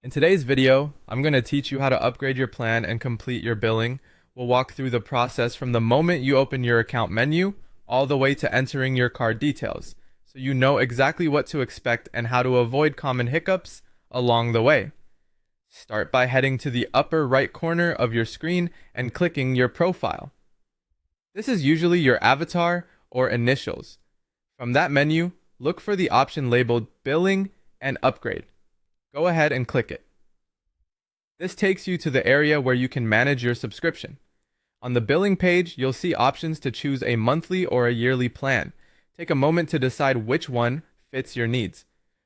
In today's video, I'm going to teach you how to upgrade your plan and complete your billing. We'll walk through the process from the moment you open your account menu all the way to entering your card details, so you know exactly what to expect and how to avoid common hiccups along the way. Start by heading to the upper right corner of your screen and clicking your profile. This is usually your avatar or initials. From that menu, look for the option labeled Billing and Upgrade. Go ahead and click it. This takes you to the area where you can manage your subscription. On the billing page, you'll see options to choose a monthly or a yearly plan. Take a moment to decide which one fits your needs.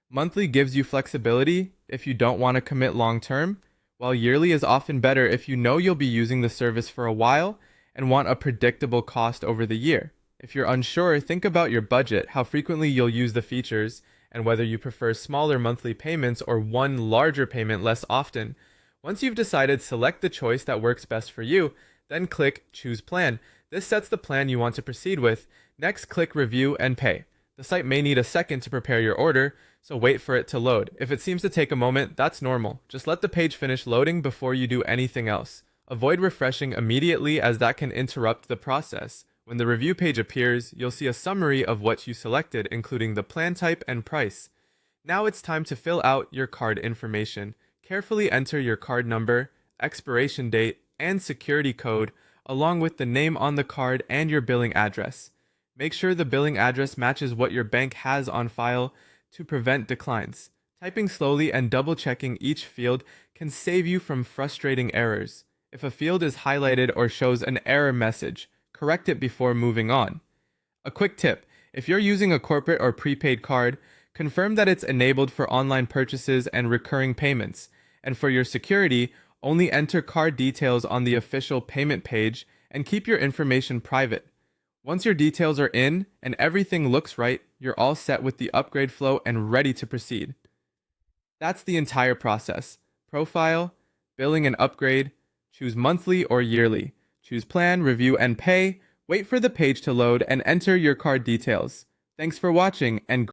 Monthly gives you flexibility if you don't want to commit long term, while yearly is often better if you know you'll be using the service for a while and want a predictable cost over the year. If you're unsure, think about your budget, how frequently you'll use the features, and whether you prefer smaller monthly payments or one larger payment less often. Once you've decided, select the choice that works best for you, then click Choose Plan. This sets the plan you want to proceed with. Next, click Review and Pay. The site may need a second to prepare your order, so wait for it to load. If it seems to take a moment, that's normal. Just let the page finish loading before you do anything else. Avoid refreshing immediately, as that can interrupt the process. When the review page appears, you'll see a summary of what you selected, including the plan type and price. Now it's time to fill out your card information. Carefully enter your card number, expiration date, and security code, along with the name on the card and your billing address. Make sure the billing address matches what your bank has on file to prevent declines. Typing slowly and double-checking each field can save you from frustrating errors. If a field is highlighted or shows an error message, correct it before moving on. A quick tip: if you're using a corporate or prepaid card, confirm that it's enabled for online purchases and recurring payments. And for your security, only enter card details on the official payment page and keep your information private. Once your details are in and everything looks right, you're all set with the upgrade flow and ready to proceed. That's the entire process. Profile, billing and upgrade, choose monthly or yearly. Choose plan, review, and pay. Wait for the page to load and enter your card details. Thanks for watching, and